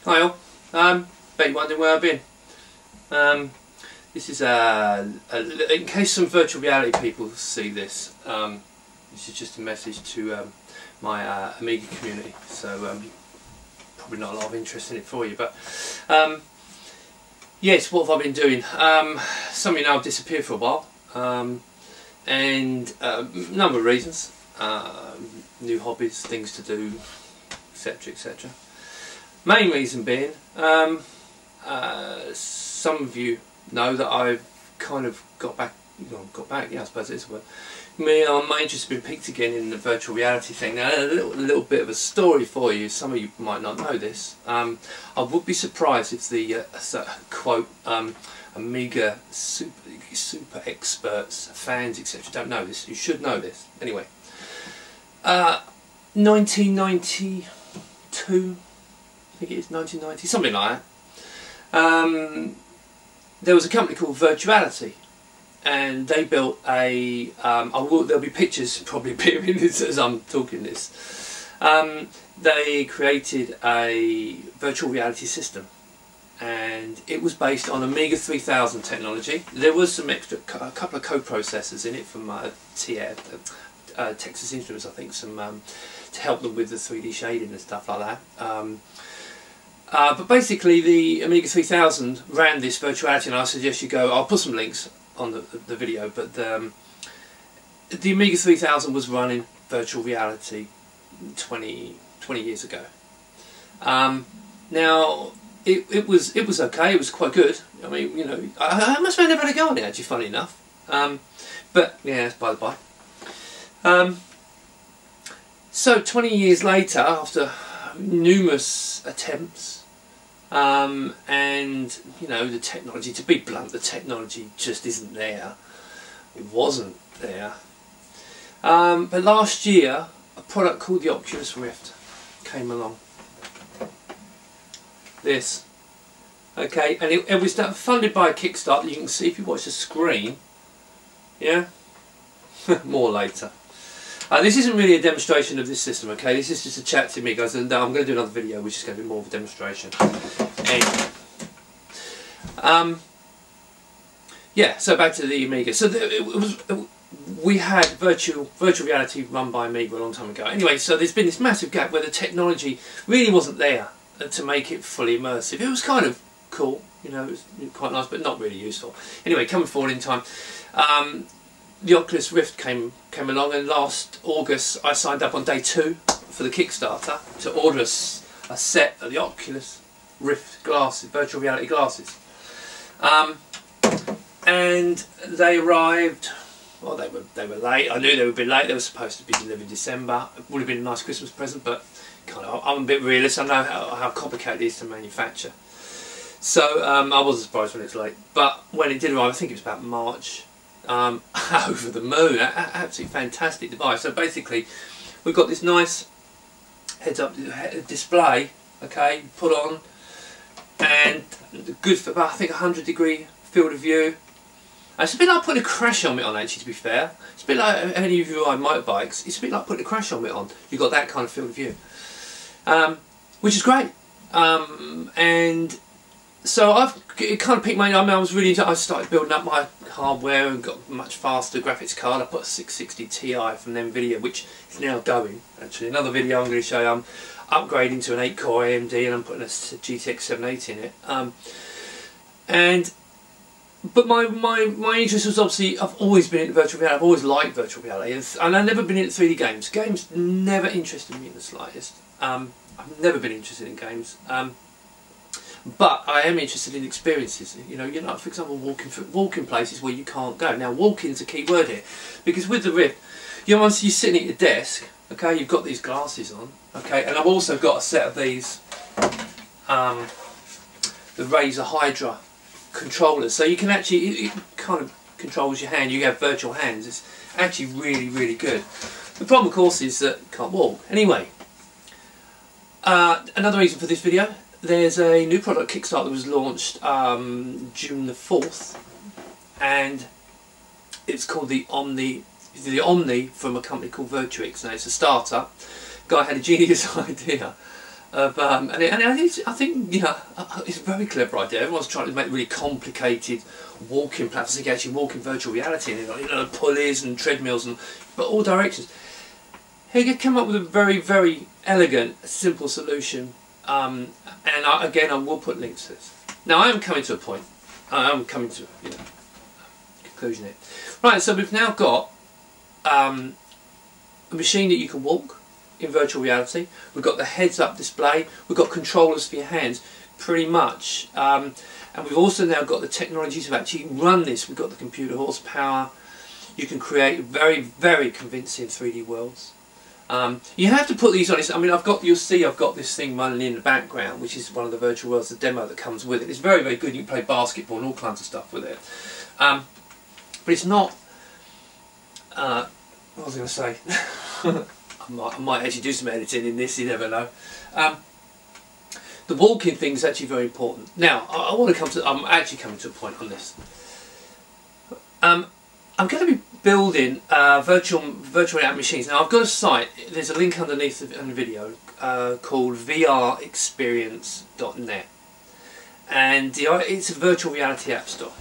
Hi all. Bet you're wondering where I've been. This is in case some virtual reality people see this. This is just a message to my Amiga community. So probably not a lot of interest in it for you, but yes, what have I been doing? Some of you know I've disappeared for a while, and a number of reasons. New hobbies, things to do, etc, etc. Main reason being, some of you know that I've kind of got back, yeah, I suppose it is a word. My interest has been piqued again in the virtual reality thing. Now, a little bit of a story for you. Some of you might not know this. I would be surprised if the quote Amiga super experts, fans, etc. don't know this. You should know this. Anyway, 1992. I think it is 1990, something like that. There was a company called Virtuality, and they built a. There'll be pictures probably appearing as I'm talking this. They created a virtual reality system, and it was based on Amiga 3000 technology. There was some extra, a couple of co-processors in it from Texas Instruments, I think, some to help them with the 3D shading and stuff like that. But basically the Amiga 3000 ran this virtuality, and I suggest you go, I'll put some links on the video, but the Amiga 3000 was running virtual reality 20 years ago. Now it was okay, it was quite good. I mean, you know, I must have never had a go on it actually, funny enough. But yeah, that's by the by. So 20 years later, after numerous attempts, and you know, the technology, to be blunt, the technology just isn't there. It wasn't there. But last year, a product called the Oculus Rift came along. This. Okay, and it was funded by a Kickstarter. You can see if you watch the screen. Yeah? More later. This isn't really a demonstration of this system, okay? This is just a chat to me, guys, and I'm going to do another video which is going to be more of a demonstration. Anyway. Yeah, so back to the Amiga. So we had virtual reality run by Amiga a long time ago. Anyway, so there's been this massive gap where the technology really wasn't there to make it fully immersive. It was kind of cool, you know, it was quite nice, but not really useful. Anyway, coming forward in time, the Oculus Rift came along, and last August I signed up on day 2 for the Kickstarter to order a set of the Oculus Rift glasses, virtual reality glasses. And they arrived. Well, they were late. I knew they would be late. They were supposed to be delivered in December. It would have been a nice Christmas present, but kind of, I'm a bit realist. I know how complicated it is to manufacture. So I wasn't surprised when it's late. But when it did arrive, I think it was about March. Over the moon, absolutely fantastic device. So basically, we've got this nice heads-up display, okay, put on, and good for about, I think, 100-degree field of view. And it's a bit like putting a crash helmet on, actually, to be fair. It's a bit like any of you ride motorbikes. It's a bit like putting a crash helmet on. You've got that kind of field of view, which is great. And so it kind of piqued my. I mean, I started building up my hardware and got a much faster graphics card. I put a 660 Ti from NVIDIA, which is now going. Actually, another video I'm going to show you. I'm upgrading to an 8-core AMD, and I'm putting a GTX 780 in it. But my interest was obviously, I've always been into virtual reality. I've always liked virtual reality, and I've never been into 3D games. Games never interested me in the slightest. I've never been interested in games. But I am interested in experiences. You know, for example, walking places where you can't go. Now, walking's a key word here, because with the Rift, once you're sitting at your desk, okay, you've got these glasses on, okay, and I've also got a set of these, the Razer Hydra controllers, so you can actually, it kind of controls your hand. You have virtual hands. It's actually really, really good. The problem, of course, is that you can't walk. Anyway, another reason for this video. There's a new product Kickstarter that was launched June the 4th, and it's called the Omni from a company called Virtuix. Now, it's a startup. Guy had a genius idea of, I think, you know, it's a very clever idea. Everyone's trying to make really complicated walking platforms. You can actually walk in virtual reality, and you know, pulleys and treadmills, and but all directions. He could come up with a very, very elegant, simple solution. Again, I will put links to this. Now, I am coming to a point. I am coming to, you know, conclusion here. Right, so we've now got a machine that you can walk in virtual reality. We've got the heads-up display. We've got controllers for your hands, pretty much. And we've also now got the technology to actually run this. We've got the computer horsepower. You can create very, very convincing 3D worlds. You have to put these on. I mean, you'll see I've got this thing running in the background, which is one of the virtual worlds, the demo that comes with it. It's very, very good. You can play basketball and all kinds of stuff with it. But it's not, what was I going to say? I might actually do some editing in this, you never know. The walking thing is actually very important. Now, I'm actually coming to a point on this. I'm going to be building virtual reality machines. Now, I've got a site, there's a link underneath the video called vrexperience.net, and it's a virtual reality app store.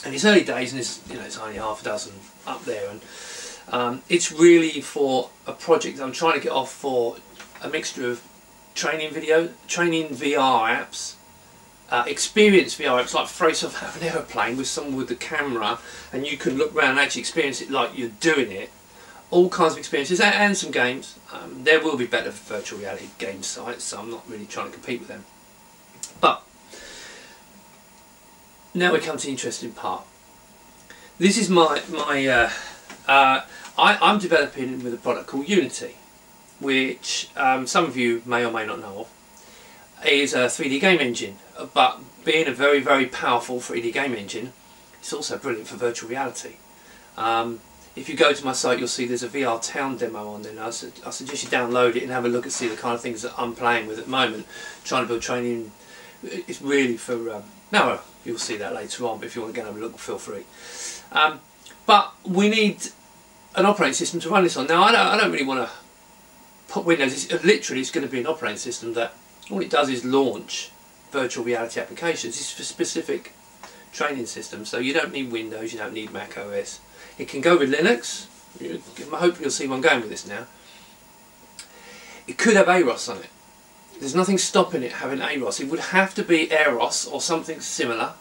And it's early days, and it's only half a dozen up there, and it's really for a project I'm trying to get off for a mixture of training VR apps, experience VR apps, like throw yourself out of an aeroplane with someone with the camera, and you can look around and actually experience it like you're doing it. All kinds of experiences, and some games. There will be better virtual reality game sites, so I'm not really trying to compete with them. But now we come to the interesting part. This is I'm developing with a product called Unity, which some of you may or may not know of. Is a 3D game engine, but being a very, very powerful 3D game engine, it's also brilliant for virtual reality. If you go to my site, you'll see there's a VR Town demo on there now. So I suggest you download it and have a look and see the kind of things that I'm playing with at the moment. Trying to build training, it's really for, now you'll see that later on, but if you want to go and have a look, feel free. But we need an operating system to run this on. Now, I don't really want to put Windows. It's going to be an operating system that all it does is launch virtual reality applications. It's for specific training systems, so you don't need Windows, you don't need Mac OS. It can go with Linux. Hopefully you'll see where I'm going with this now. It could have Aros on it. There's nothing stopping it having Aros. It would have to be Aros or something similar.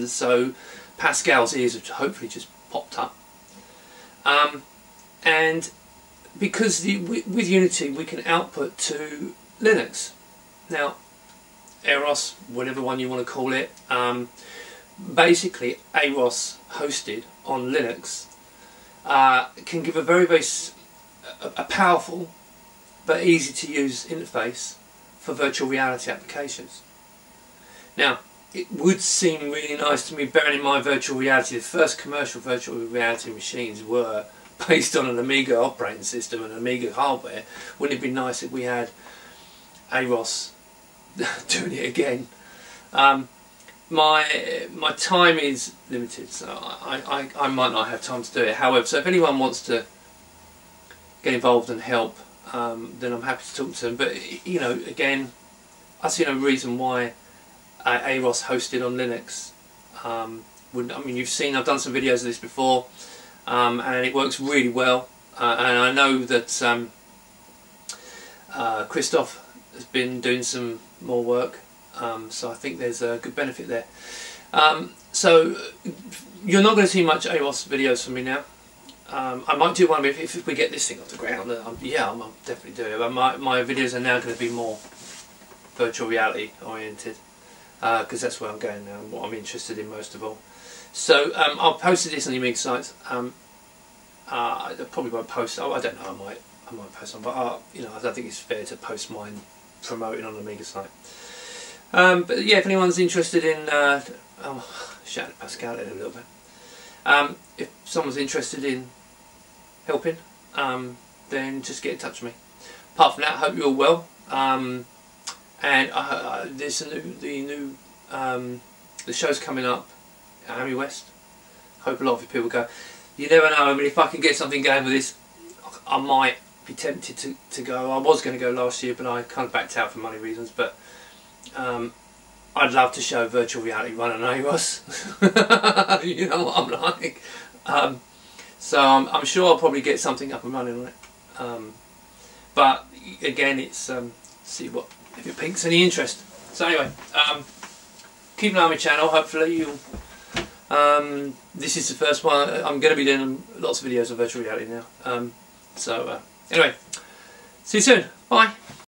So Pascal's ears have hopefully just popped up. And because with Unity we can output to Linux. Now, Aros, whatever one you want to call it, basically Aros hosted on Linux can give a very, very powerful but easy to use interface for virtual reality applications. Now, it would seem really nice to me, bearing in mind virtual reality, the first commercial virtual reality machines were based on an Amiga operating system and Amiga hardware. Wouldn't it be nice if we had Aros doing it again? My time is limited, so I might not have time to do it. However, so if anyone wants to get involved and help, then I'm happy to talk to them. But you know, again, I see no reason why Aros hosted on Linux wouldn't. I mean, you've seen I've done some videos of this before, and it works really well. And I know that Christoph has been doing some more work. So I think there's a good benefit there. So you're not going to see much Aros videos from me now. I might do one if we get this thing off the ground. Yeah, I'll definitely do it. But my videos are now going to be more virtual reality oriented, because that's where I'm going now and what I'm interested in most of all. So I'll post this on the Amiga sites. I probably won't post. I don't know. I might post on, but you know, I don't think it's fair to post mine promoting on the Amiga site. But yeah, if anyone's interested in, shout Pascal a little bit. If someone's interested in helping, then just get in touch with me. Apart from that, I hope you're all well. And there's the show's coming up at Amy West. Hope a lot of you people go. You never know. I mean, if I can get something going with this, I might be tempted to go. I was going to go last year, but I kind of backed out for money reasons. But I'd love to show virtual reality run on Aros. You know what I'm like. So I'm sure I'll probably get something up and running on it. But again, it's see what if it piques any interest. So anyway, keep an eye on my channel. Hopefully you'll. This is the first one. I'm going to be doing lots of videos of virtual reality now. So anyway, see you soon. Bye.